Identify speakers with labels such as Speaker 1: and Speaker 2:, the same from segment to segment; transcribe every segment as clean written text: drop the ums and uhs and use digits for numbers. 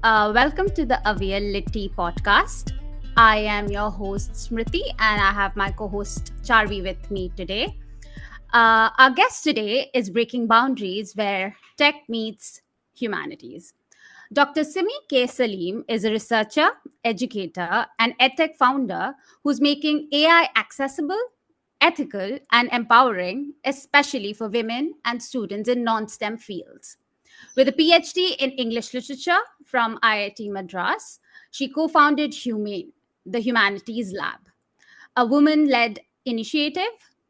Speaker 1: Welcome to the Aware Litty podcast. I am your host Smriti, and I have my co-host Charvi with me today. Our guest today is breaking boundaries where tech meets humanities. Dr. Simi K. Salim is a researcher, educator, and edtech founder who's making AI accessible, ethical, and empowering, especially for women and students in non-STEM fields. With a PhD in English literature from IIT Madras, she co founded HumAIN, the Humanities Lab, a woman led initiative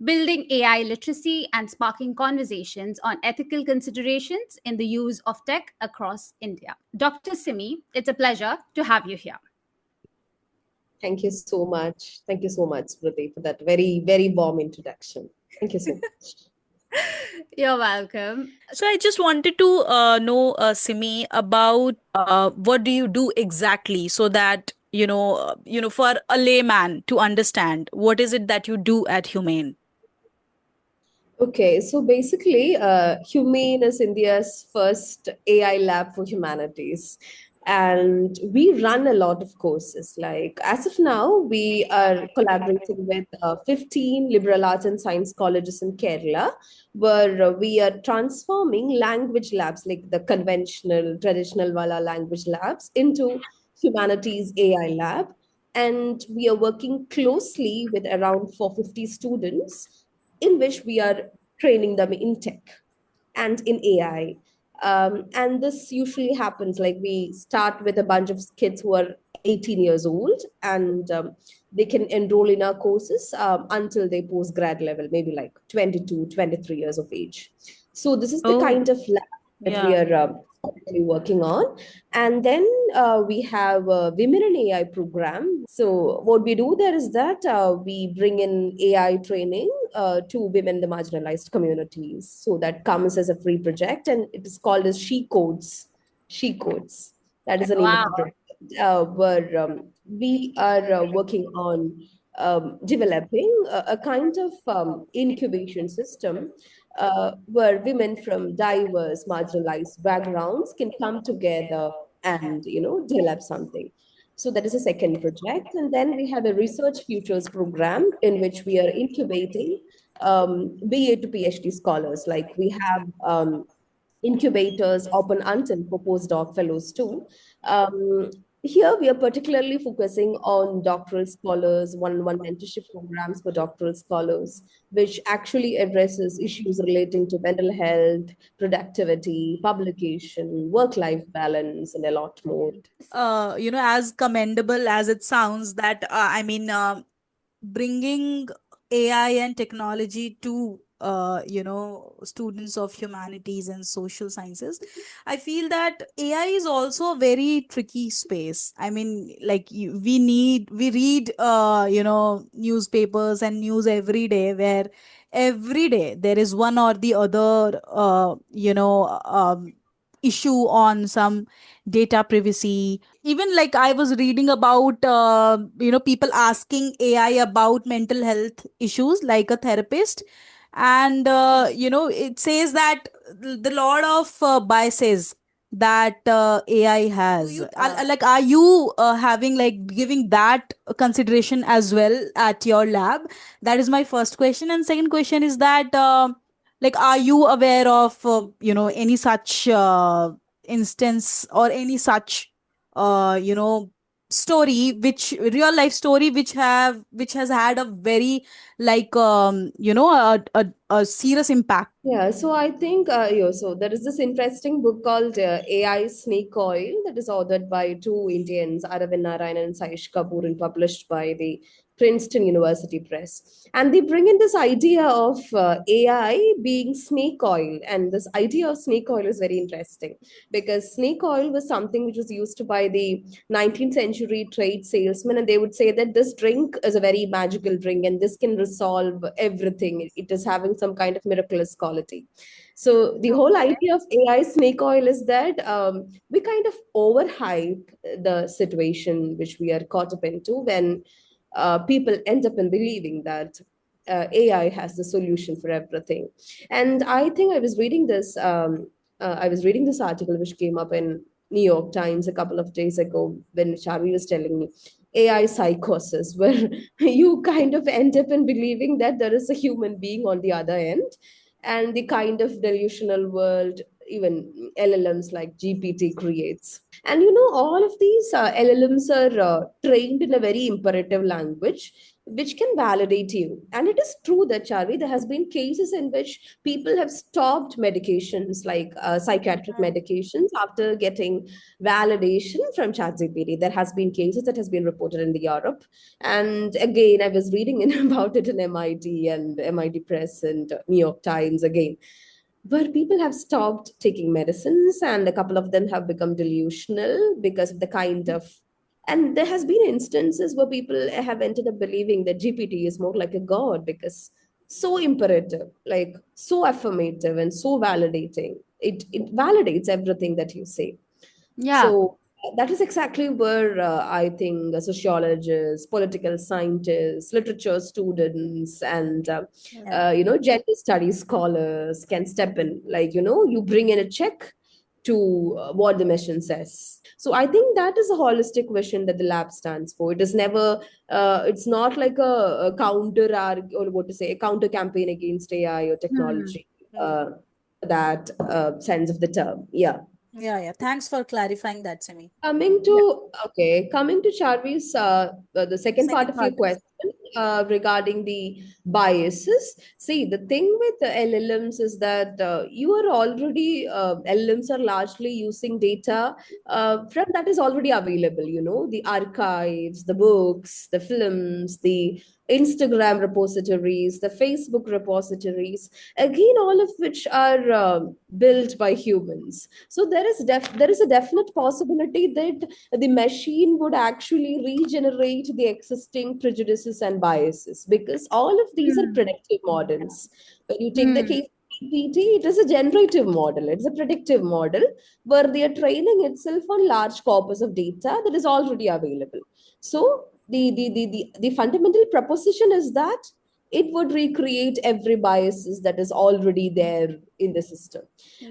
Speaker 1: building AI literacy and sparking conversations on ethical considerations in the use of tech across India. Dr. Simi, it's a pleasure to have you here.
Speaker 2: Thank you so much. Thank you so much, Smriti, for that very, very warm introduction. Thank you so much.
Speaker 1: You're welcome.
Speaker 3: So I just wanted to know, Simi, about what do you do exactly, so that for a layman to understand what is it that you do at Humane.
Speaker 2: Okay, so basically, HumAIN is India's first AI lab for humanities. And we run a lot of courses. Like, as of now, we are collaborating with 15 liberal arts and science colleges in Kerala, where we are transforming language labs, like the conventional, traditional Wala language labs, into humanities AI lab. And we are working closely with around 450 students in which we are training them in tech and in AI. And this usually happens like we start with a bunch of kids who are 18 years old, and they can enroll in our courses until they post grad level, maybe like 22, 23 years of age. So this is the kind of lab that we are currently working on. And then we have a Women in AI program. So what we do there is that we bring in AI training to women in the marginalized communities. So that comes as a free project, and it is called as She Codes. She Codes. That is the name of
Speaker 1: Wow.
Speaker 2: the project. Where we are working on developing a kind of incubation system where women from diverse, marginalized backgrounds can come together and develop something. So that is a second project. And then we have a research futures program in which we are incubating BA to PhD scholars. Like we have incubators open until for postdoc fellows too. Um, Here we are particularly focusing on doctoral scholars, one-on-one mentorship programs for doctoral scholars, which actually addresses issues relating to mental health, productivity, publication, work-life balance, and a lot more.
Speaker 3: As commendable as it sounds, that bringing AI and technology to students of humanities and social sciences, I feel that AI is also a very tricky space. I mean, like we read newspapers and news every day, where every day there is one or the other issue on some data privacy. Even like I was reading about people asking AI about mental health issues, like a therapist, and it says that the lot of biases that AI has. Like, are you having, like, giving that consideration as well at your lab? That is my first question. And second question is that like, are you aware of any such instance, or any such story, which real life story, which has had a very, like, a serious impact?
Speaker 2: Yeah, so I think so there is this interesting book called AI Snake Oil that is authored by two Indians, Aravind Narayan and Saish Kapoor, and published by the Princeton University Press. And they bring in this idea of AI being snake oil, and this idea of snake oil is very interesting because snake oil was something which was used by the 19th century trade salesmen, and they would say that this drink is a very magical drink and this can resolve everything. It is having some kind of miraculous quality. So the whole idea of AI snake oil is that we kind of overhype the situation which we are caught up into when people end up in believing that AI has the solution for everything. And I think I was reading this. I was reading this article which came up in New York Times a couple of days ago when Shavi was telling me AI psychosis, where you kind of end up in believing that there is a human being on the other end, and the kind of delusional world even LLMs like GPT creates. And all of these LLMs are trained in a very imperative language, which can validate you. And it is true that, Charvi, there has been cases in which people have stopped medications like psychiatric medications after getting validation from ChatGPT. There has been cases that has been reported in the Europe. And again, I was reading about it in MIT and MIT Press and New York Times again, where people have stopped taking medicines and a couple of them have become delusional because of the kind of, and there has been instances where people have ended up believing that GPT is more like a god because so imperative, like so affirmative and so validating. It validates everything that you say.
Speaker 1: Yeah.
Speaker 2: So that is exactly where I think sociologists, political scientists, literature students, and
Speaker 3: Yeah.
Speaker 2: gender studies scholars can step in. Like you bring in a check to what the mission says. So I think that is a holistic vision that the lab stands for. It is never. It's not like a counter or what to say, a counter campaign against AI or
Speaker 1: Hmm.
Speaker 2: technology. That sense of the term. Yeah.
Speaker 3: Yeah, yeah. Thanks for clarifying that, Simi.
Speaker 1: Yeah.
Speaker 2: Coming to Charvi's the second part
Speaker 3: Second
Speaker 2: of your
Speaker 3: part.
Speaker 2: question regarding the biases. See, the thing with the LLMs is that you are already LLMs are largely using data from that is already available. The archives, the books, the films, the Instagram repositories, the Facebook repositories. Again, all of which are built by humans. So there is a definite possibility that the machine would actually regenerate the existing prejudices and biases because all of these are
Speaker 1: Hmm.
Speaker 2: predictive models. When you take the
Speaker 1: Hmm.
Speaker 2: case of GPT, it is a generative model. It's a predictive model where they are training itself on large corpus of data that is already available. So the fundamental proposition is that it would recreate every biases that is already there in the system.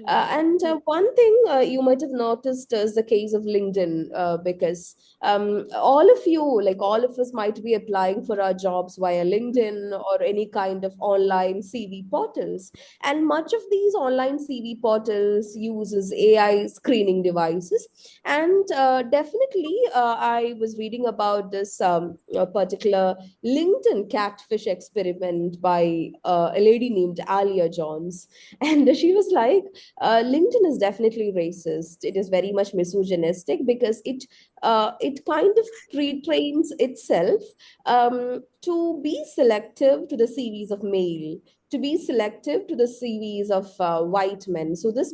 Speaker 2: And one thing you might have noticed is the case of LinkedIn, because all of you, like all of us, might be applying for our jobs via LinkedIn or any kind of online CV portals. And much of these online CV portals uses AI screening devices. And definitely, I was reading about this a particular LinkedIn catfish experiment by a lady named Alia Johns. And she was like, LinkedIn is definitely racist. It is very much misogynistic because it kind of retrains itself to be selective to the CVs of male, to be selective to the CVs of white men. So this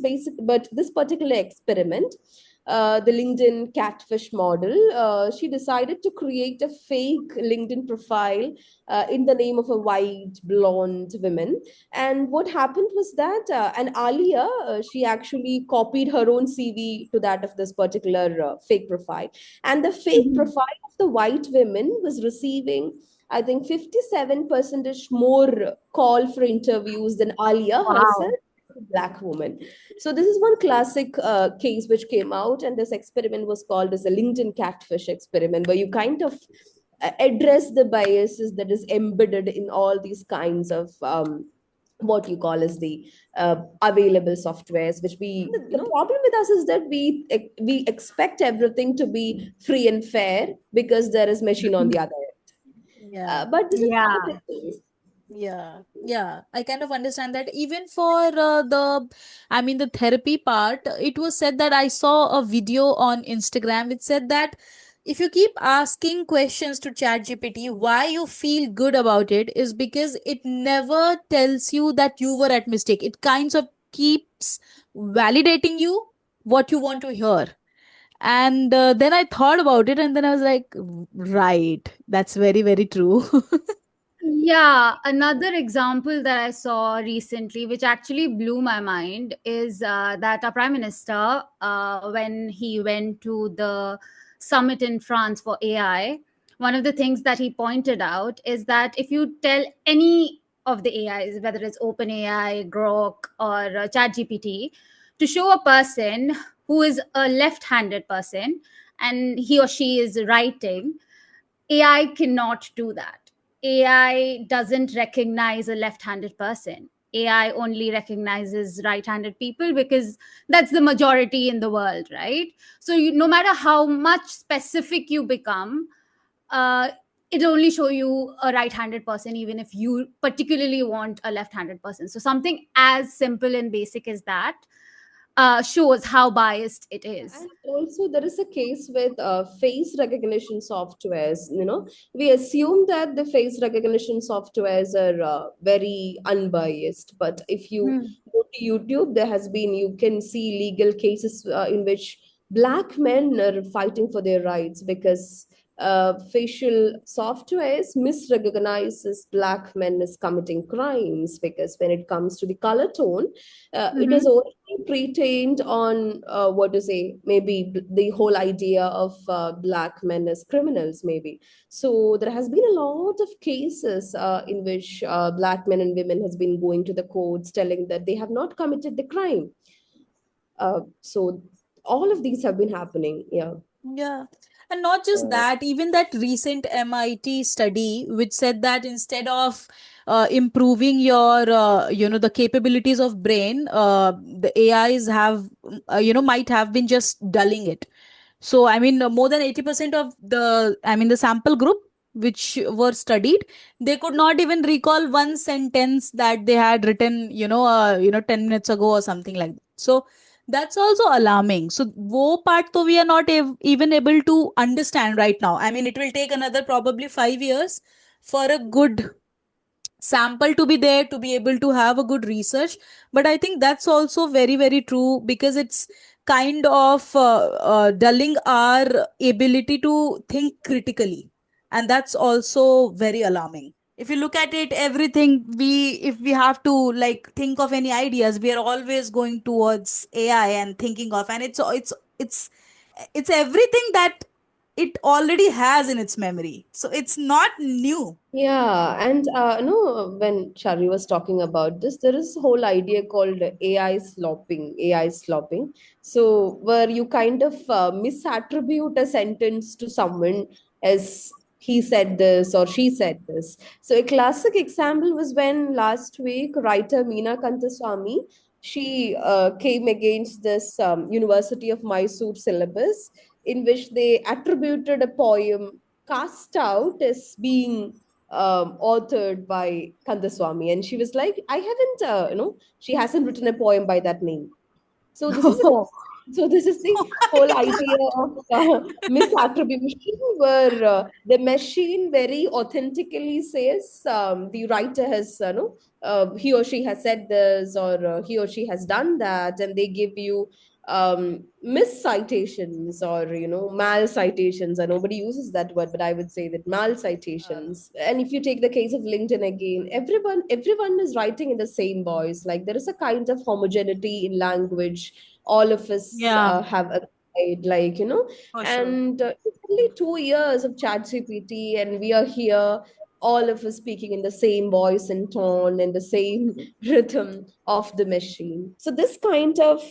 Speaker 2: particular experiment, the LinkedIn catfish model, she decided to create a fake LinkedIn profile in the name of a white blonde woman. And what happened was that, and Alia, she actually copied her own CV to that of this particular fake profile. And the fake
Speaker 1: Mhm.
Speaker 2: profile of the white women was receiving, I think, 57% more call for interviews than Alia herself,
Speaker 1: Wow.
Speaker 2: a black woman. So this is one classic case which came out, and this experiment was called as a LinkedIn catfish experiment, where you kind of address the biases that is embedded in all these kinds of what you call as the available softwares which the problem with us is that we expect everything to be free and fair because there is machine on the other end,
Speaker 3: Yeah.
Speaker 2: but this is
Speaker 1: Yeah.
Speaker 2: not it is.
Speaker 3: Yeah, yeah, I kind of understand that. Even for I mean, the therapy part, it was said that I saw a video on Instagram which said that if you keep asking questions to ChatGPT, why you feel good about it is because it never tells you that you were at mistake. It kinds of keeps validating you what you want to hear. And then I thought about it, and then I was like, right, that's very, very true.
Speaker 1: Yeah, another example that I saw recently, which actually blew my mind, is that our prime minister, when he went to the summit in France for AI, one of the things that he pointed out is that if you tell any of the AIs, whether it's OpenAI, Grok, or ChatGPT, to show a person who is a left-handed person and he or she is writing, AI cannot do that. AI doesn't recognize a left-handed person. AI only recognizes right-handed people because that's the majority in the world, right? So no matter how much specific you become, uh, it'll only show you a right-handed person, even if you particularly want a left-handed person. So something as simple and basic as that shows how biased it is.
Speaker 2: And also, there is a case with face recognition softwares. We assume that the face recognition softwares are very unbiased, but if you
Speaker 1: Hmm.
Speaker 2: go to YouTube, you can see legal cases in which black men are fighting for their rights because facial softwares misrecognizes black men as committing crimes, because when it comes to the color tone, it is
Speaker 1: Mhm.
Speaker 2: only pre-trained on what to say, maybe the whole idea of black men as criminals, maybe. So there has been a lot of cases in which black men and women has been going to the courts telling that they have not committed the crime. So all of these have been happening. Yeah.
Speaker 3: Yeah. And not just
Speaker 2: Uh,
Speaker 3: that, even that recent MIT study, which said that instead of improving your, the capabilities of brain, the AIs have, might have been just dulling it. So, I mean, more than 80% of the sample group which were studied, they could not even recall one sentence that they had written, 10 minutes ago or something like that. So, that's also alarming. So, wo part to we are not even able to understand right now. I mean, it will take another probably 5 years for a good sample to be there to be able to have a good research. But I think that's also very, very true, because it's kind of dulling our ability to think critically, and that's also very alarming. If you look at it, everything, if we have to like think of any ideas, we are always going towards AI and thinking of, and it's everything that it already has in its memory, so it's not new.
Speaker 2: Yeah, and no, when Shari was talking about this, there is a whole idea called AI slopping, AI slopping. So where you kind of misattribute a sentence to someone as he said this or she said this. So a classic example was when last week writer Meena Kantaswamy, she came against this University of Mysore syllabus in which they attributed a poem cast out as being authored by Kandaswamy, and she was like, "I haven't, she hasn't written a poem by that name." So this is a so this is the whole idea of misattribution, where the machine very authentically says the writer has, he or she has said this, or he or she has done that, and they give you mis citations, or mal citations. And nobody uses that word, but I would say that mal citations. And if you take the case of LinkedIn again, everyone is writing in the same voice. Like there is a kind of homogeneity in language all of us
Speaker 3: Yeah,
Speaker 2: have applied,
Speaker 3: for sure.
Speaker 2: and it's only 2 years of chat GPT, and we are here, all of us speaking in the same voice and tone and the same rhythm of the machine. So this kind of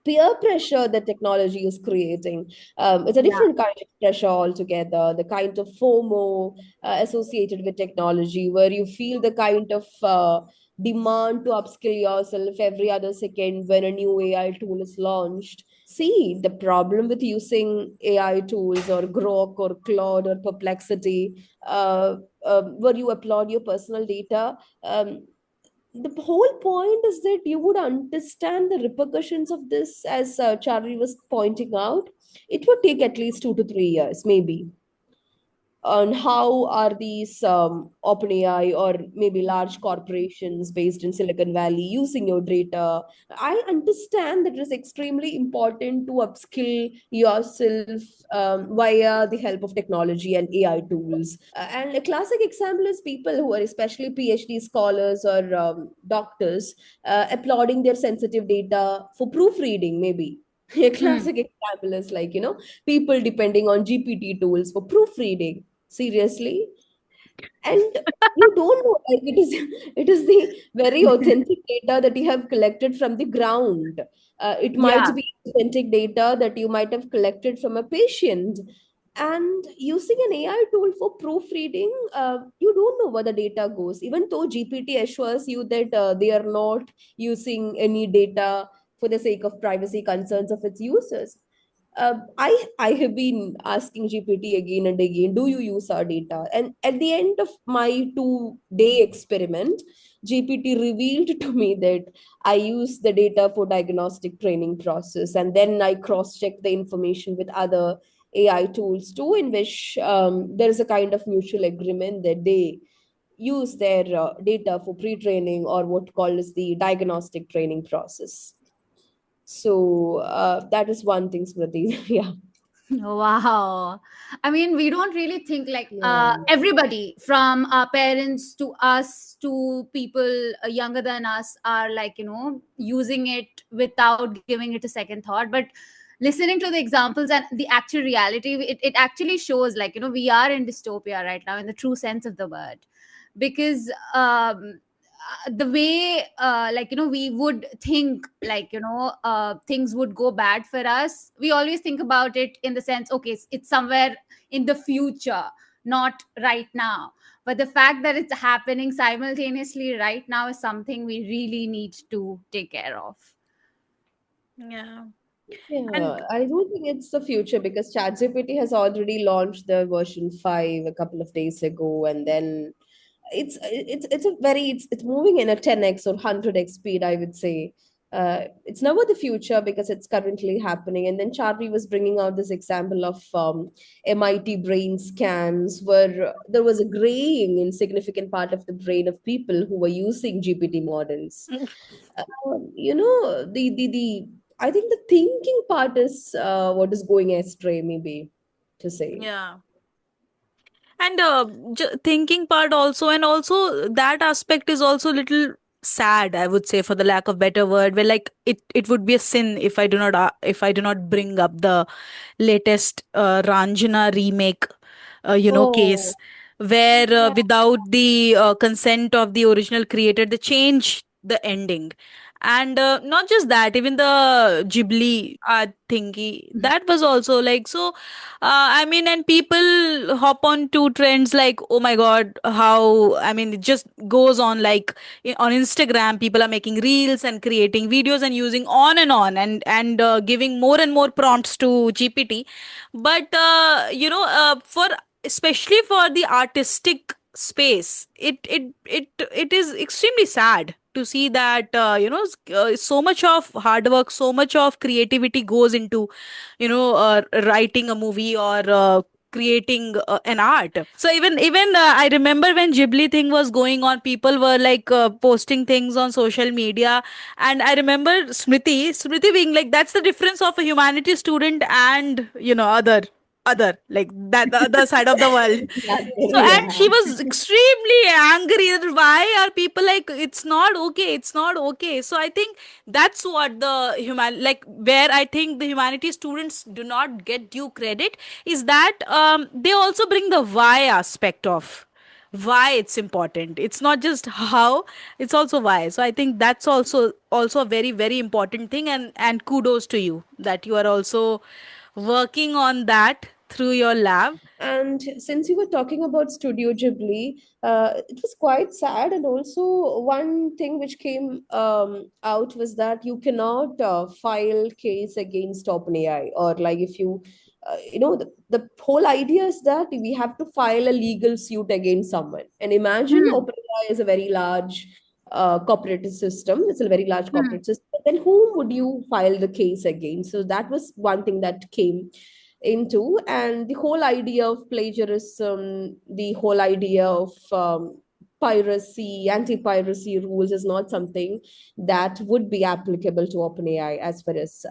Speaker 2: peer pressure that technology is creating. It's a
Speaker 1: Yeah.
Speaker 2: different kind of pressure altogether, the kind of FOMO associated with technology, where you feel the kind of demand to upskill yourself every other second when a new AI tool is launched. See, the problem with using AI tools or Grok or Claude or Perplexity, where you upload your personal data. The whole point is that you would understand the repercussions of this, as Charlie was pointing out. It would take at least 2 to 3 years, maybe, on how are these OpenAI or maybe large corporations based in Silicon Valley using your data. I understand that it is extremely important to upskill yourself via the help of technology and AI tools. And a classic example is people who are especially PhD scholars or doctors applauding their sensitive data for proofreading, maybe. A
Speaker 1: Hmm.
Speaker 2: classic example is like, people depending on GPT tools for proofreading. Seriously? And you don't know, like, it is the very authentic data that you have collected from the ground. It might
Speaker 1: Yeah.
Speaker 2: be authentic data that you might have collected from a patient. And using an AI tool for proofreading, you don't know where the data goes, even though GPT assures you that they are not using any data for the sake of privacy concerns of its users. I have been asking GPT again and again, do you use our data? And at the end of my 2 day experiment, GPT revealed to me that I use the data for diagnostic training process, and then I cross check the information with other AI tools too, in which there is a kind of mutual agreement that they use their data for pre-training or what called as the diagnostic training process. So that is one thing, Smriti. Yeah.
Speaker 1: Wow. I mean, we don't really think like
Speaker 2: Yeah.
Speaker 1: everybody from our parents to us to people younger than us are like, using it without giving it a second thought. But listening to the examples and the actual reality, it actually shows like, we are in dystopia right now in the true sense of the word. Because the way like we would think like things would go bad for us, we always think about it in the sense, okay, it's somewhere in the future, not right now. But the fact that it's happening simultaneously right now is something we really need to take care of.
Speaker 3: Yeah. And
Speaker 2: Yeah, I don't think it's the future because ChatGPT has already launched the version 5 a couple of days ago, and then it's moving in a 10x or 100x speed, I would say. It's never the future because it's currently happening. And then Charvi was bringing out this example of MIT brain scans where there was a graying in significant part of the brain of people who were using GPT models. The I think the thinking part is what is going astray, maybe to say.
Speaker 3: yeah. And thinking part also, and also that aspect is also little sad, I would say, for the lack of better word, where like it would be a sin if I do not if I do not bring up the latest Ranjana remake,
Speaker 2: Oh,
Speaker 3: case, where
Speaker 2: yeah.
Speaker 3: without the consent of the original creator, they change the ending. And not just that, even the Ghibli thingy, that was also like so. I mean, and people hop on to trends like, oh my god, how, I mean, it just goes on like on Instagram, people are making reels and creating videos and using on and on, and giving more and more prompts to GPT. But for especially for the artistic space, it is extremely sad to see that so much of hard work, so much of creativity goes into writing a movie or creating an art. So even I remember when Ghibli thing was going on, people were like posting things on social media, and I remember Smriti being like, that's the difference of a humanities student and other, like that, the other side of the world. So, and
Speaker 2: Yeah.
Speaker 3: she was extremely angry that why are people like, it's not okay, it's not okay. So I think that's what the like where I think the humanities students do not get due credit is that they also bring the why aspect of why it's important. It's not just how, it's also why. So I think that's also a very very important thing, and kudos to you that you are also working on that through your lab.
Speaker 2: And since you were talking about Studio Ghibli, it was quite sad. And also, one thing which came out was that you cannot file case against OpenAI, or like if you, the whole idea is that we have to file a legal suit against someone. And imagine
Speaker 1: Hmm.
Speaker 2: OpenAI is a very large corporate system. It's a very large
Speaker 1: Hmm.
Speaker 2: corporate system. Then whom would you file the case against? So that was one thing that came into. And the whole idea of plagiarism, the whole idea of piracy, anti-piracy rules is not something that would be applicable to OpenAI as far as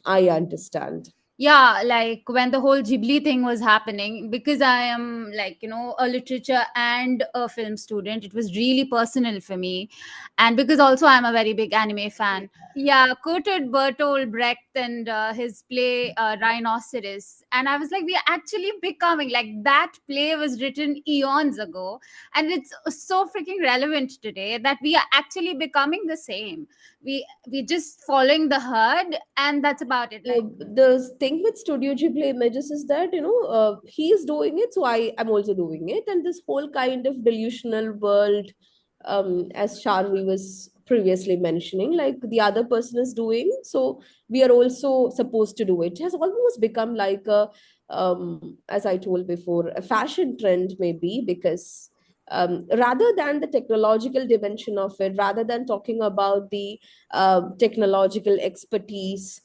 Speaker 2: I understand.
Speaker 1: Yeah, like when the whole Ghibli thing was happening, because I am like, a literature and a film student, it was really personal for me. And because also I'm a very big anime fan. Yeah, quoted Bertolt Brecht and his play Rhinoceros. And I was like, we are actually becoming like that play was written eons ago. And it's so freaking relevant today that we are actually becoming the same. We just following the herd, and that's about it. Like,
Speaker 2: The thing with Studio Ghibli Images is that he's doing it, so I am also doing it, and this whole kind of delusional world, as Charvi was previously mentioning, like the other person is doing, so we are also supposed to do it. It has almost become like a, as I told before, a fashion trend maybe, because rather than the technological dimension of it, rather than talking about the technological expertise,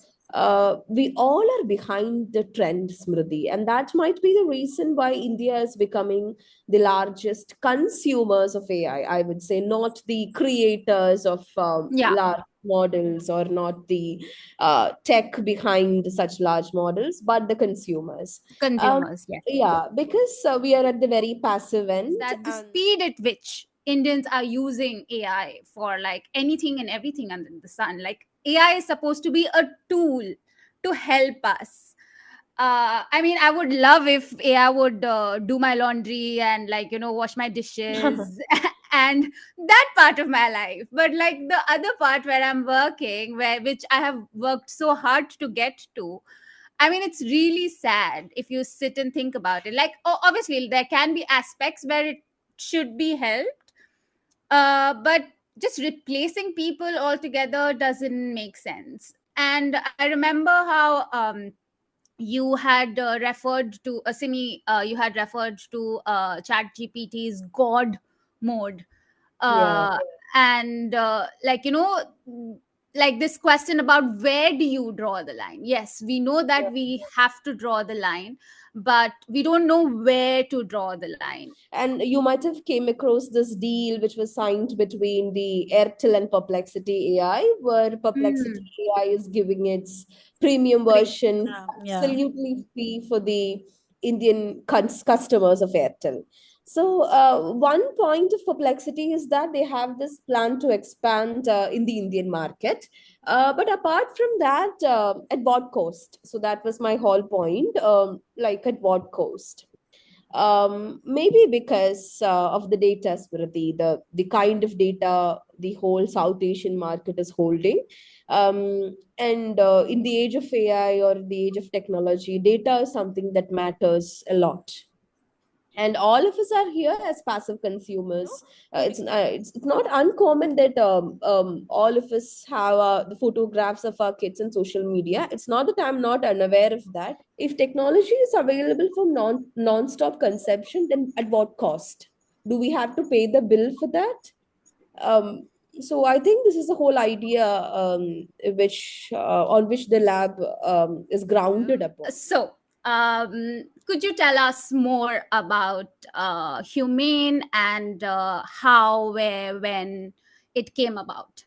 Speaker 2: we all are behind the trend, Smriti, and that might be the reason why India is becoming the largest consumers of AI. I would say, not the creators of
Speaker 1: yeah,
Speaker 2: large models, or not the tech behind such large models, but the consumers. Um,
Speaker 1: consumers, yes.
Speaker 2: yeah, because we are at the very passive end,
Speaker 1: That the
Speaker 2: and
Speaker 1: speed at which Indians are using AI for like anything and everything under the sun. Like AI is supposed to be a tool to help us. I mean, I would love if AI would do my laundry and like wash my dishes and that part of my life. But like the other part where I'm working, where which I have worked so hard to get to, I mean, it's really sad if you sit and think about it. Like, obviously, there can be aspects where it should be helped, but just replacing people altogether doesn't make sense. And I remember how you had referred to Simi, you had referred to Chat GPT's God mode,
Speaker 2: yeah.
Speaker 1: uh, and like this question about where do you draw the line. Yes, we know that we have to draw the line, but we don't know where to draw the line.
Speaker 2: And you might have came across this deal which was signed between the Airtel and Perplexity AI, where Perplexity
Speaker 1: Mm.
Speaker 2: AI is giving its premium
Speaker 3: Pre-
Speaker 2: version
Speaker 3: yeah.
Speaker 2: absolutely free for the Indian customers of Airtel. So one point of Perplexity is that they have this plan to expand in the Indian market. But apart from that, at what cost? So that was my whole point. Like, at what cost? Maybe because of the data, Smriti, the kind of data the whole South Asian market is holding. And in the age of AI, or the age of technology, data is something that matters a lot, and all of us are here as passive consumers. It's not uncommon that all of us have the photographs of our kids on social media. It's not that I'm not unaware of that. If technology is available for non-stop consumption, then at what cost? Do we have to pay the bill for that? So I think this is the whole idea, which on which the lab is grounded upon.
Speaker 1: So, could you tell us more about humane and how, where, when it came about?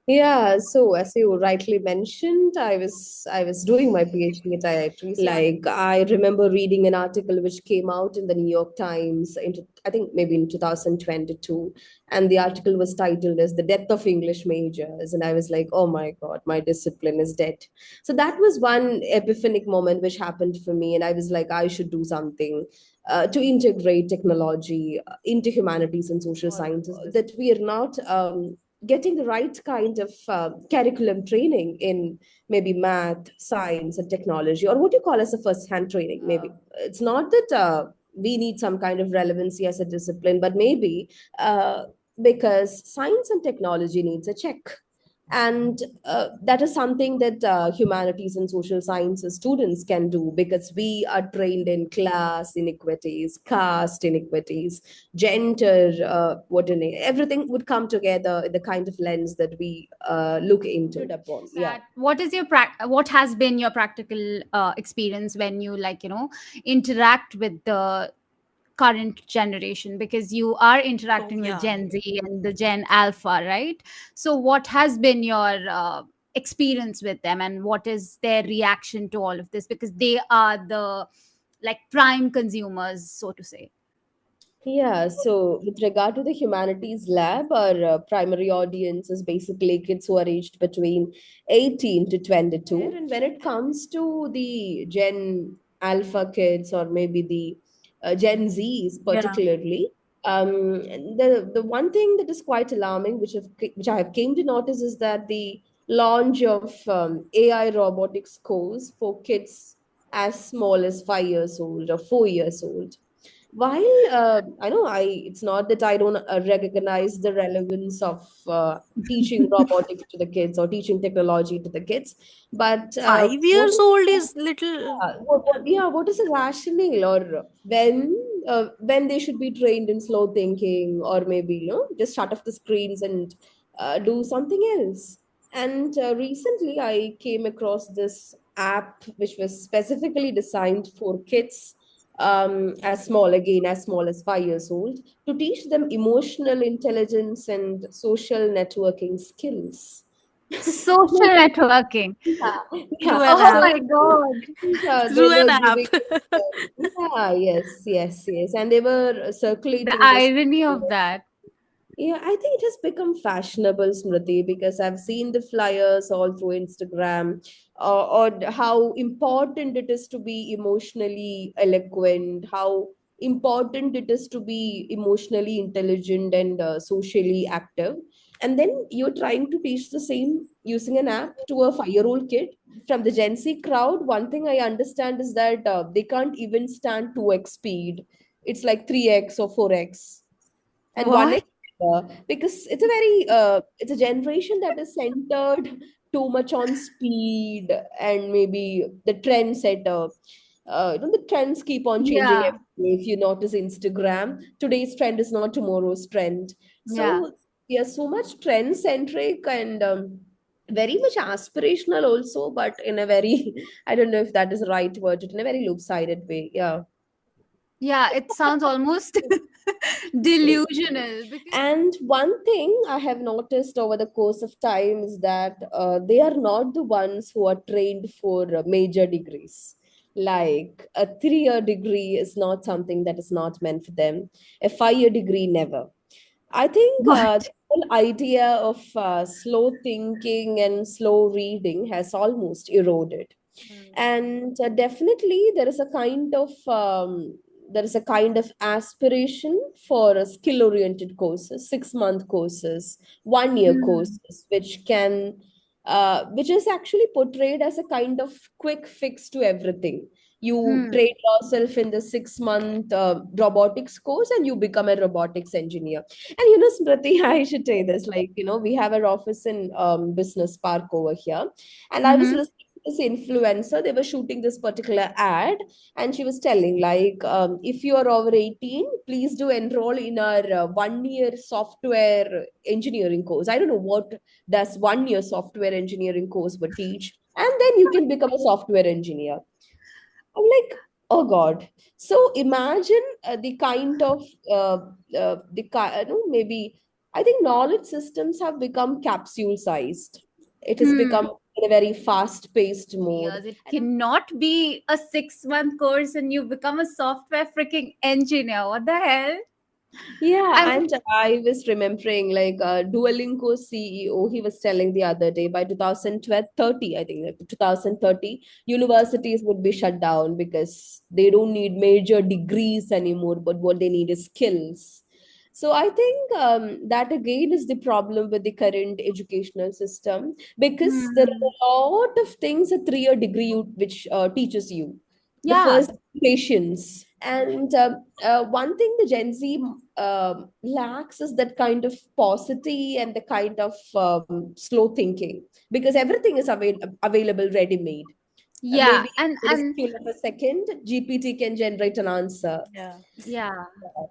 Speaker 2: Yeah, so as you rightly mentioned, I was doing my PhD at IIT. Like, I remember reading an article which came out in the New York Times I think maybe in 2022, and the article was titled as "The Death of English Majors," and I was like, "Oh my God, my discipline is dead." So that was one epiphanic moment which happened for me, and I was like, I should do something to integrate technology into humanities and social sciences. That we are not getting the right kind of curriculum training in maybe math, science, and technology, or what you call as a first hand training. Maybe it's not that we need some kind of relevancy as a discipline, but maybe because science and technology needs a check. And that is something that humanities and social sciences students can do, because we are trained in class inequities, caste inequities, gender, everything would come together in the kind of lens that we look into upon. Yeah.
Speaker 1: That what is your what has been your practical experience when you interact with the current generation, because you are
Speaker 3: So
Speaker 1: interacting with
Speaker 3: yeah.
Speaker 1: Gen Z and the Gen Alpha, right? So what has been your experience with them, and what is their reaction to all of this, because they are the like prime consumers, so to say.
Speaker 2: Yeah, so with regard to the humanities lab, our primary audience is basically kids who are aged between 18 to 22. And when it comes to the Gen Alpha kids, or maybe the Gen Zs
Speaker 3: Yeah.
Speaker 2: particularly, the one thing that is quite alarming, which I have came to notice, is that the launch of AI robotics course for kids as small as 5 years old or 4 years old. While I know it's not that I don't recognize the relevance of teaching robotics to the kids or teaching technology to the kids, but
Speaker 3: 5 years old is little.
Speaker 2: what is the rationale, or when they should be trained in slow thinking, or maybe just shut off the screens and do something else. And recently I came across this app which was specifically designed for kids, as small as 5 years old, to teach them emotional intelligence and social networking skills.
Speaker 1: Social networking.
Speaker 2: Yeah, yeah.
Speaker 3: Through an
Speaker 1: Oh
Speaker 2: So
Speaker 3: app.
Speaker 1: my god.
Speaker 2: they
Speaker 3: Through an
Speaker 2: were
Speaker 3: app.
Speaker 2: giving, yeah, yes, yes, yes, and they were
Speaker 1: The
Speaker 2: circulating this.
Speaker 1: irony of that.
Speaker 2: Yeah, I think it has become fashionable, Smriti, because I've seen the flyers all through Instagram, or how important it is to be emotionally eloquent, how important it is to be emotionally intelligent and socially active. And then you're trying to teach the same using an app to a 5-year-old kid. From the Gen Z crowd, one thing I understand is that they can't even stand 2x speed. It's like 3x or 4x and
Speaker 1: What?
Speaker 2: 1x, because it's a generation that is centered too much on speed, and maybe the trendsetter. The trends keep on changing
Speaker 1: Yeah.
Speaker 2: every day. If you notice Instagram, today's trend is not tomorrow's trend.
Speaker 1: Yeah.
Speaker 2: So we are so much trend centric, and very much aspirational also, but in a very I don't know if that is the right word, in a very loop-sided way. Yeah.
Speaker 1: Yeah, it sounds almost delusional because
Speaker 2: And one thing I have noticed over the course of time is that they are not the ones who are trained for major degrees. Like a 3-year degree is not something that is not meant for them. A 5-year degree, never. I think
Speaker 1: what?
Speaker 2: the whole idea of slow thinking and slow reading has almost eroded.
Speaker 3: Hmm.
Speaker 2: And definitely there is a kind of aspiration for skill oriented courses, 6-month courses, 1-year
Speaker 1: Hmm.
Speaker 2: courses, which is actually portrayed as a kind of quick fix to everything. You
Speaker 1: Hmm.
Speaker 2: train yourself in the 6-month robotics course and you become a robotics engineer. And Smriti, I should say this, like, we have our office in Business Park over here. And I was
Speaker 1: Mm-hmm.
Speaker 2: listening to this influencer. They were shooting this particular ad, and she was telling, like, if you are over 18, please do enroll in our 1-year software engineering course. I don't know what does 1-year software engineering course would teach. And then you can become a software engineer. I'm like, oh God. So imagine the kind of maybe I think knowledge systems have become capsule sized. It has
Speaker 1: Hmm.
Speaker 2: become in a very fast paced mode.
Speaker 1: Years. It cannot be a 6-month course and you become a software freaking engineer. What the hell?
Speaker 2: Yeah,
Speaker 1: I
Speaker 2: and I was remembering, like, Duolingo CEO, he was telling the other day by 2030, I think, like 2030, universities would be shut down because they don't need major degrees anymore, but what they need is skills. So I think that again is the problem with the current educational system, because there
Speaker 1: hmm.
Speaker 2: are a lot of things a 3-year degree which teaches you. The
Speaker 1: Yeah.
Speaker 2: first, patience. And one thing the Gen Z lacks is that kind of paucity and the kind of slow thinking, because everything is available ready made.
Speaker 1: Yeah.
Speaker 2: Maybe in a
Speaker 1: And
Speaker 2: few of a second, GPT can generate an answer.
Speaker 3: Yeah.
Speaker 1: yeah.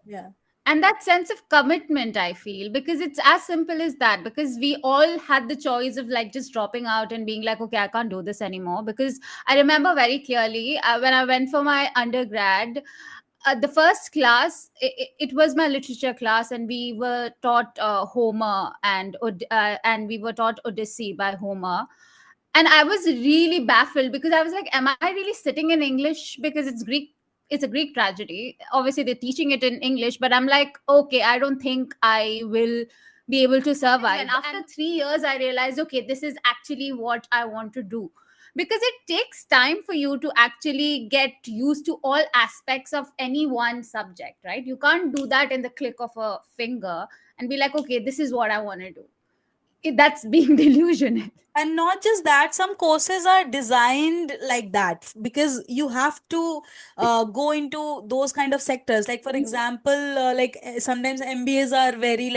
Speaker 3: Yeah.
Speaker 1: And that sense of commitment, I feel, because it's as simple as that, because we all had the choice of like just dropping out and being like, okay, I can't do this anymore. Because I remember very clearly when I went for my undergrad, the first class, it was my literature class, and we were taught Homer, and we were taught Odyssey by Homer. And I was really baffled because I was like, am I really sitting in English? Because it's Greek, it's a Greek tragedy. Obviously they're teaching it in English, but I'm like, okay, I don't think I will be able to survive. And after 3 years I realized, okay, this is actually what I want to do, because it takes time for you to actually get used to all aspects of any one subject, right? You can't do that in the click of a finger and be like, okay, this is what I want to do. That's being delusional.
Speaker 3: And not just that, some courses are designed like that because you have to go into those kind of sectors. Like for example, sometimes mbas are very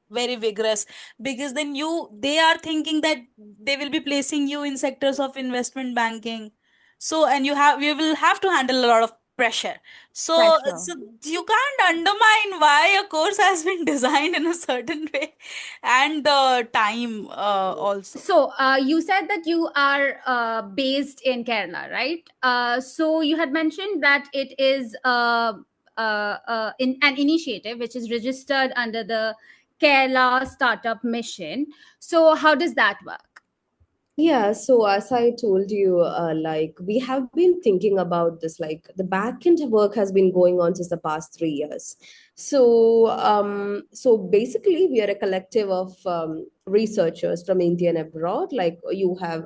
Speaker 3: very vigorous, because then they are thinking that they will be placing you in sectors of investment banking. So, and you will have to handle a lot of pressure. So
Speaker 1: Pressure.
Speaker 3: so you can't undermine why a course has been designed in a certain way, and the time also.
Speaker 1: So, you said that you are based in Kerala, right? So, you had mentioned that it is an initiative which is registered under the Kerala Startup Mission. So, how does that work?
Speaker 2: Yeah, so as I told you, like we have been thinking about this, like the back end work has been going on since the past 3 years. So basically, we are a collective of researchers from India and abroad. Like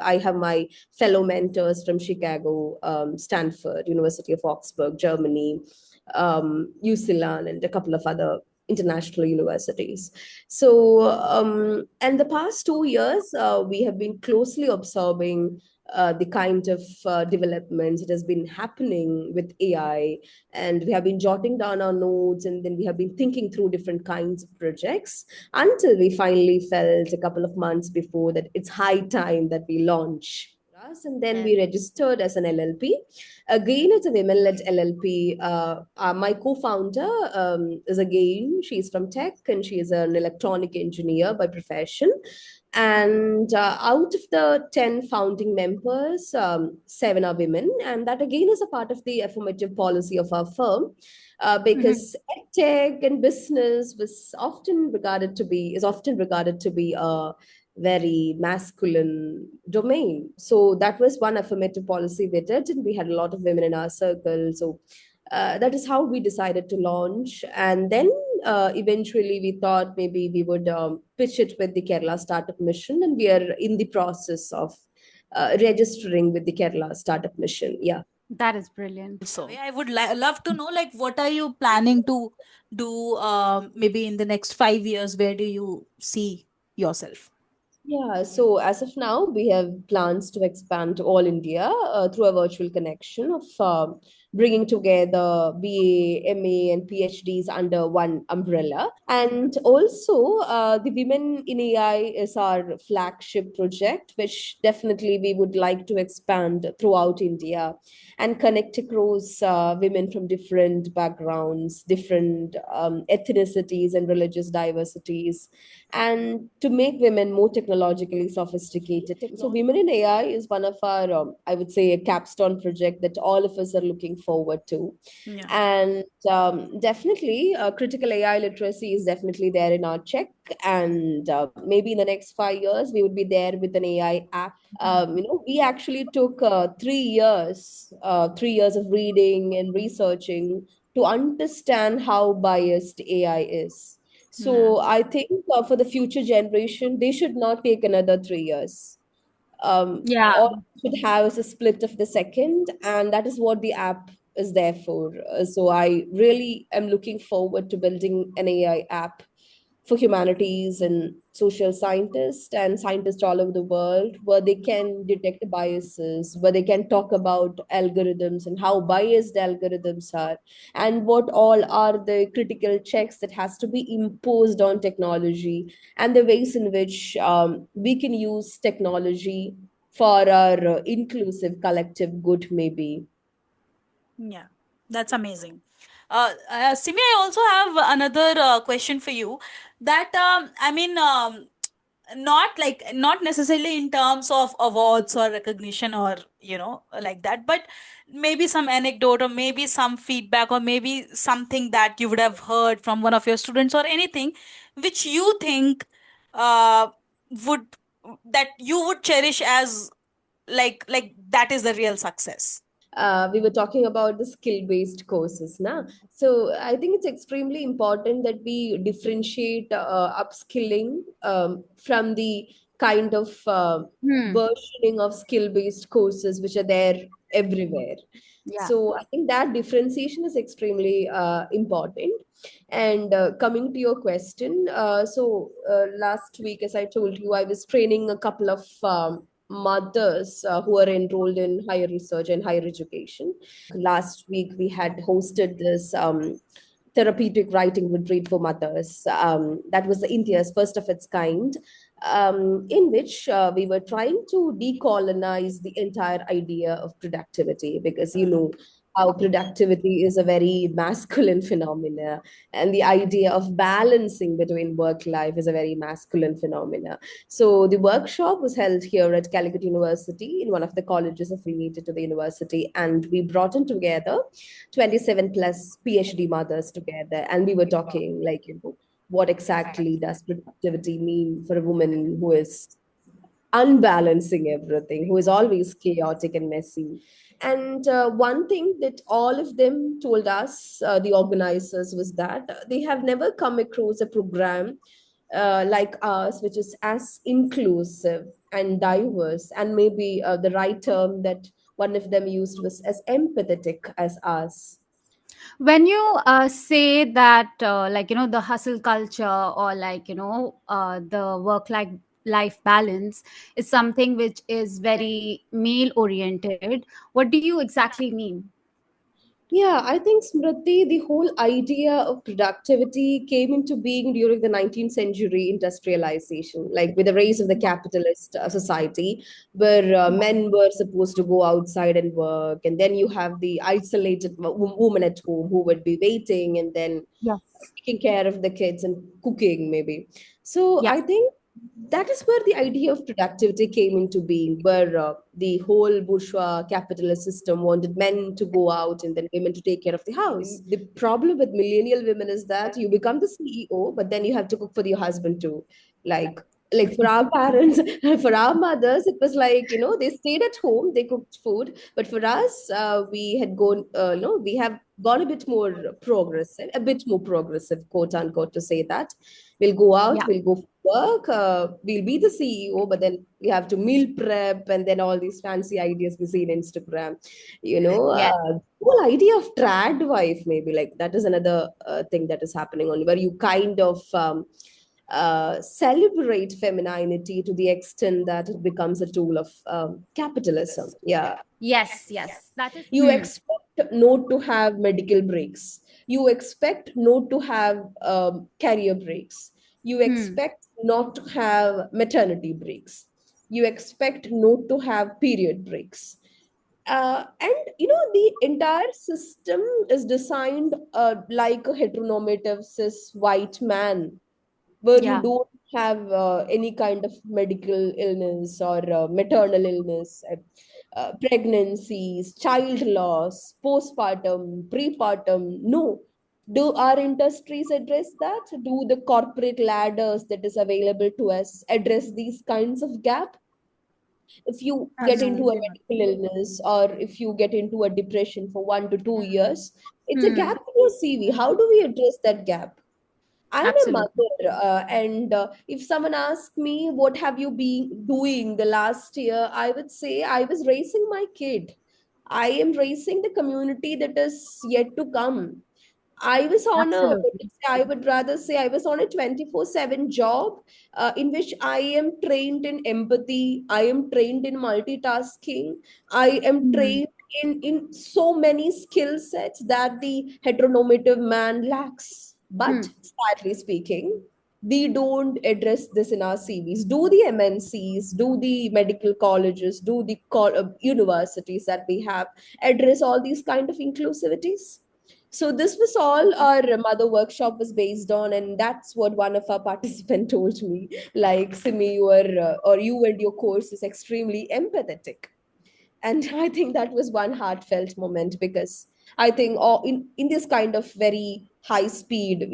Speaker 2: I have my fellow mentors from Chicago, Stanford, University of Oxford, Germany, UCLan, and a couple of other international universities. And the past 2 years, we have been closely observing the kind of developments that has been happening with AI, and we have been jotting down our notes, and then we have been thinking through different kinds of projects until we finally felt a couple of months before that it's high time that we launch us, and then we registered as an LLP. Again, it's a women-led LLP. My co-founder is again, she's from tech and she is an electronic engineer by profession. And out of the 10 founding members, seven are women. And that again is a part of the affirmative policy of our firm.
Speaker 1: Mhm.
Speaker 2: Because tech and business is often regarded to be a very masculine domain. So that was one affirmative policy we did, and we had a lot of women in our circle. So that is how we decided to launch. And then eventually we thought maybe we would pitch it with the Kerala Startup Mission, and we are in the process of registering with the Kerala Startup Mission. Yeah.
Speaker 1: That is brilliant.
Speaker 3: Also, I would love to know, like, what are you planning to do, maybe in the next 5 years? Where do you see yourself?
Speaker 2: Yeah, so as of now, we have plans to expand to all India through a virtual connection of bringing together BA, MA, and PhDs under one umbrella. And also, the Women in AI is our flagship project, which definitely we would like to expand throughout India and connect across women from different backgrounds, different ethnicities, and religious diversities, and to make women more technologically sophisticated. So, Women in AI is one of our, I would say, a capstone project that all of us are looking forward to.
Speaker 3: Yeah.
Speaker 2: And definitely, critical AI literacy is definitely there in our check. And maybe in the next 5 years, we would be there with an AI app. We actually took 3 years, 3 years of reading and researching to understand how biased AI is.
Speaker 3: Yeah.
Speaker 2: So I think for the future generation, they should not take another 3 years.
Speaker 1: Yeah.
Speaker 2: All it should have is a split of the second, and that is what the app is there for. So I really am looking forward to building an AI app for humanities and social scientists and scientists all over the world, where they can detect biases, where they can talk about algorithms and how biased algorithms are, and what all are the critical checks that has to be imposed on technology, and the ways in which we can use technology for our inclusive collective good, maybe.
Speaker 3: Yeah, that's amazing. Simi, I also have another question for you. That not necessarily in terms of awards or recognition, or like that, but maybe some anecdote, or maybe some feedback, or maybe something that you would have heard from one of your students, or anything which you think uh, would that you would cherish as like that is the real success.
Speaker 2: We were talking about the skill based courses now. So I think it's extremely important that we differentiate upskilling from the kind of
Speaker 1: Hmm.
Speaker 2: versioning of skill based courses which are there everywhere.
Speaker 1: Yeah.
Speaker 2: So I think that differentiation is extremely important. And coming to your question, last week, as I told you, I was training a couple of mothers who are enrolled in higher research and higher education. Last week, we had hosted this therapeutic writing retreat for mothers. That was India's first of its kind, in which we were trying to decolonize the entire idea of productivity, because you know how productivity is a very masculine phenomena, and the idea of balancing between work life is a very masculine phenomena. So the workshop was held here at Calicut University in one of the colleges affiliated to the university, and we brought in together 27 plus PhD mothers together, and we were talking like, what exactly does productivity mean for a woman who is unbalancing everything, who is always chaotic and messy. And one thing that all of them told us, the organizers, was that they have never come across a program like ours, which is as inclusive and diverse, and maybe the right term that one of them used was as empathetic as us.
Speaker 1: When you say that, the hustle culture, or the work life balance is something which is very male oriented, what do you exactly mean?
Speaker 2: Yeah, I think Smriti, the whole idea of productivity came into being during the 19th century industrialization, like with the rise of the capitalist society, where men were supposed to go outside and work, and then you have the isolated woman at home who would be waiting and then
Speaker 1: Yes.
Speaker 2: taking care of the kids and cooking, maybe. So
Speaker 1: Yeah.
Speaker 2: I think that is where the idea of productivity came into being, where the whole bourgeois capitalist system wanted men to go out and then women to take care of the house. The problem with millennial women is that you become the CEO, but then you have to cook for your husband too. Like, like for our parents, for our mothers, it was like, they stayed at home, they cooked food. But for us, we had gone, we have gone a bit more progressive, quote unquote, to say that. We'll go out,
Speaker 1: Yeah.
Speaker 2: we'll go for work, we'll be the CEO, but then we have to meal prep and then all these fancy ideas we see in Instagram.
Speaker 1: Yes.
Speaker 2: Whole idea of trad wife, maybe like that is another thing that is happening on where you kind of celebrate femininity to the extent that it becomes a tool of capitalism. Yeah.
Speaker 1: Yes. Yes. That is.
Speaker 2: You expect not to have medical breaks. You expect not to have career breaks. You
Speaker 1: Hmm.
Speaker 2: expect not to have maternity breaks. You expect not to have period breaks. And the entire system is designed like a heteronormative cis white man, where you
Speaker 1: Yeah.
Speaker 2: don't have any kind of medical illness or maternal illness, pregnancies, child loss, postpartum, prepartum. No. Do our industries address that? Do the corporate ladders that is available to us address these kinds of gap? If you get into a
Speaker 3: Absolutely not.
Speaker 2: medical illness or if you get into a depression for 1 to 2 years, it's a
Speaker 1: Hmm.
Speaker 2: gap in your CV. How do we address that gap? I'm a
Speaker 1: Absolutely.
Speaker 2: mother, and if someone asks me, what have you been doing the last year? I would say I was raising my kid. I am raising the community that is yet to come. I was on
Speaker 1: Absolutely.
Speaker 2: I would rather say I was on a 24/7 job in which I am trained in empathy. I am trained in multitasking. I am
Speaker 1: Hmm.
Speaker 2: trained in so many skill sets that the heteronormative man lacks.
Speaker 1: Hmm.
Speaker 2: But sadly speaking, we don't address this in our CVs. Do the MNCs, do the medical colleges, do the universities that we have address all these kind of inclusivities? So this was all our mother workshop was based on, and that's what one of our participants told me. Like, Simi, you and your course is extremely empathetic, and I think that was one heartfelt moment, because I think in this kind of very high speed,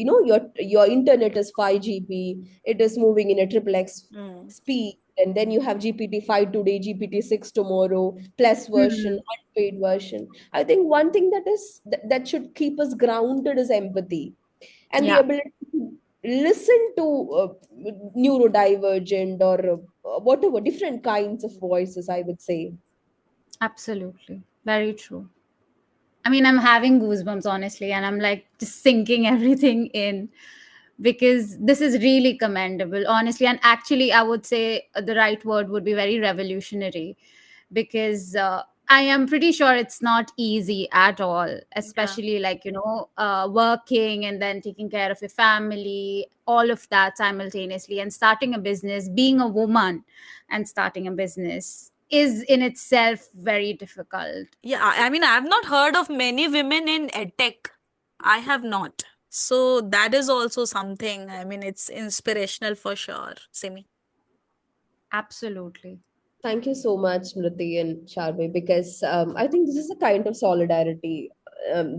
Speaker 2: your internet is 5 GB, it is moving in a triple x
Speaker 3: Mm.
Speaker 2: speed, and then you have GPT-5 today, GPT-6 tomorrow, plus version,
Speaker 1: Hmm.
Speaker 2: unpaid version. I think one thing that should keep us grounded is empathy and the
Speaker 1: Yeah,
Speaker 2: ability to listen to neurodivergent or whatever different kinds of voices, I would say.
Speaker 1: absolutely. Very true. I mean, I'm having goosebumps, honestly, and I'm like just sinking everything in because this is really commendable, honestly. And actually, I would say the right word would be very revolutionary because I am pretty sure it's not easy at all,
Speaker 3: Yeah.
Speaker 1: especially like, working and then taking care of your family, all of that simultaneously, and starting a business, being a woman and starting a business is in itself very difficult.
Speaker 3: Yeah, I mean, I've not heard of many women in edtech. I have not. So that is also something. I mean, it's inspirational for sure, Simi.
Speaker 1: Absolutely.
Speaker 2: Thank you so much, Smriti and Charvi, because I think this is a kind of solidarity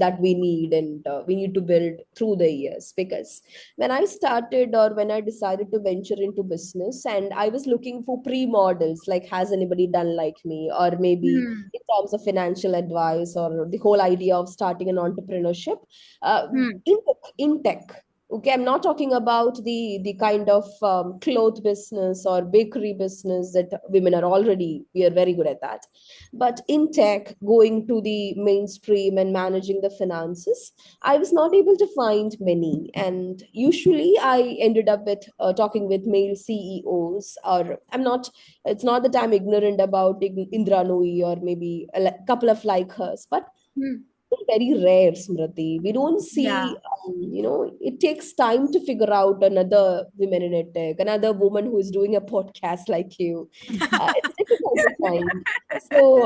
Speaker 2: that we need and we need to build through the years. Because when I started or when I decided to venture into business, and I was looking for pre models like, has anybody done like me? Or maybe
Speaker 1: Hmm.
Speaker 2: in terms of financial advice or the whole idea of starting an entrepreneurship uh,
Speaker 1: Hmm.
Speaker 2: in tech. Okay, I'm not talking about the kind of cloth business or bakery business that women are already, we are very good at that. But in tech, going to the mainstream and managing the finances, I was not able to find many. And usually I ended up with talking with male CEOs, or it's not that I'm ignorant about Indra Nooyi or maybe couple of like hers, but
Speaker 1: Hmm.
Speaker 2: very rare, Smriti. We don't
Speaker 1: Yeah.
Speaker 2: see, it takes time to figure out another women in tech, another woman who is doing a podcast like you. It's difficult to find. So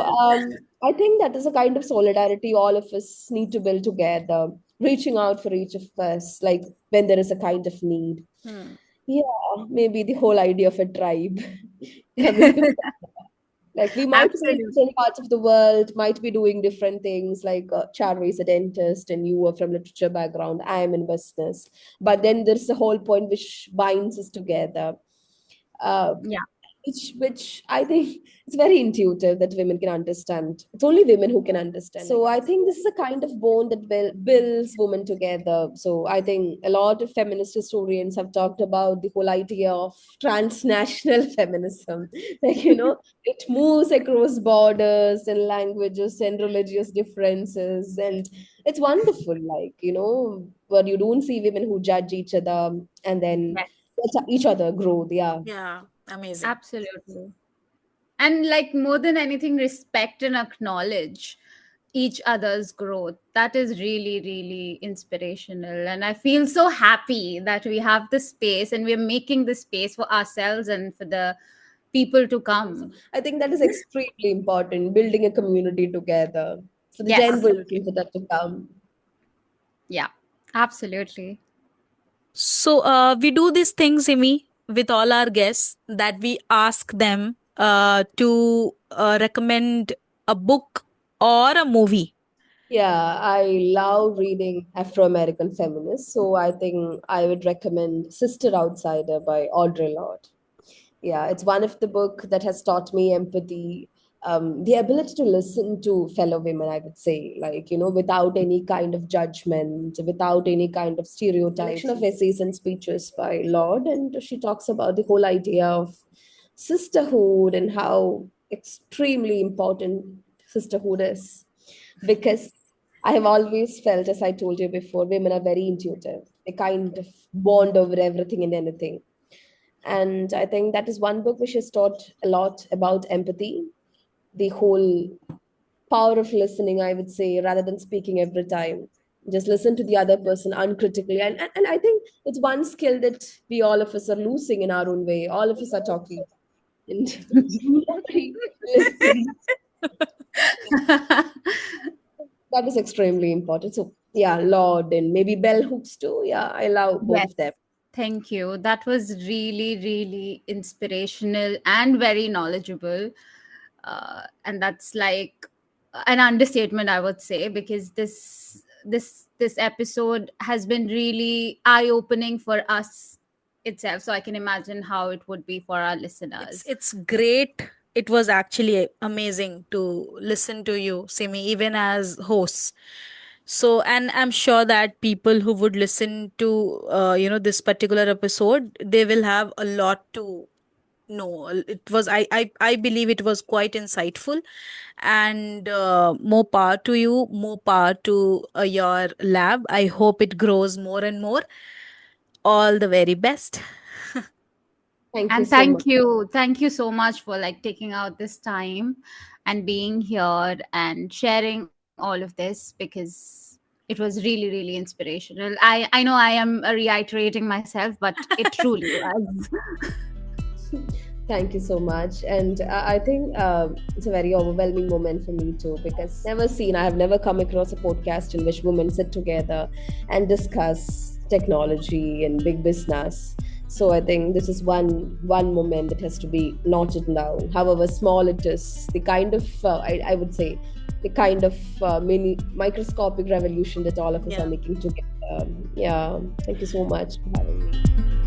Speaker 2: I think that is a kind of solidarity all of us need to build together, reaching out for each of us, like when there is a kind of need.
Speaker 3: Hmm.
Speaker 2: Yeah, maybe the whole idea of a tribe coming together. Like we might be in
Speaker 1: Absolutely.
Speaker 2: different parts of the world, might be doing different things. Like Charvi is a dentist, and you are from literature background. I am in business, but then there's a whole point which binds us together. Uh,
Speaker 1: Yeah.
Speaker 2: which I think it's very intuitive that women can understand. It's only women who can understand. So I think this is a kind of bond that builds women together. So I think a lot of feminist historians have talked about the whole idea of transnational feminism. Like, it moves across borders and languages and religious differences. And it's wonderful, like, where you don't see women who judge each other and then
Speaker 1: Yes.
Speaker 2: let each other grow. Yeah.
Speaker 3: Yeah, amazing.
Speaker 1: Absolutely. And like more than anything, respect and acknowledge each other's growth. That is really, really inspirational. And I feel so happy that we have the space and we're making the space for ourselves and for the people to
Speaker 2: So
Speaker 1: come.
Speaker 2: I think that is extremely important, building a community together for the
Speaker 1: Yes.
Speaker 2: generation
Speaker 3: Absolutely.
Speaker 2: for that to come.
Speaker 1: Yeah. Absolutely.
Speaker 3: So we do these things, Amy, with all our guests that we ask them to recommend a book or a movie.
Speaker 2: Yeah, I love reading Afro-American feminists, so I think I would recommend Sister Outsider by Audre Lorde. Yeah, it's one of the book that has taught me empathy, the ability to listen to fellow women, I would say, like, without any kind of judgment, without any kind of stereotypes. Collection of essays and speeches by Lord, and she talks about the whole idea of sisterhood and how extremely important sisterhood is. Because I have always felt, as I told you before, women are very intuitive. They kind of bond over everything and anything. And I think that is one book which has taught a lot about empathy, the whole power of listening, I would say, rather than speaking every time. Just listen to the other person uncritically. And I think it's one skill that we all of us are losing in our own way. All of us are talking and nobody listens. That is extremely important. So, yeah, Lord and maybe bell hooks too. Yeah, I love both
Speaker 1: Yes.
Speaker 2: of them.
Speaker 1: Thank you. That was really, really inspirational and very knowledgeable. And that's like an understatement, I would say, because this episode has been really eye opening for us itself. So I can imagine how it would be for our
Speaker 3: It's
Speaker 1: listeners.
Speaker 3: it's great. It was actually amazing to listen to you, Simi, even as hosts. So, and I'm sure that people who would listen to this particular episode, they will have a lot to know. It was, I believe it was quite insightful, and more power to you, more power to your lab. I hope it grows more and more. All the very best.
Speaker 2: Thank you
Speaker 1: And
Speaker 2: so much.
Speaker 1: thank you so much for like taking out this time and being here and sharing all of this, because it was really, really inspirational. I know I am reiterating myself, but it truly was.
Speaker 2: Thank you so much. And I think it's a very overwhelming moment for me too, because I have never come across a podcast in which women sit together and discuss technology and big business. So I think this is one moment that has to be noted down, however small it is. The kind of I would say the kind of mini microscopic revolution that all of us are
Speaker 3: Yeah.
Speaker 2: making together. Yeah, thank you so much for having me.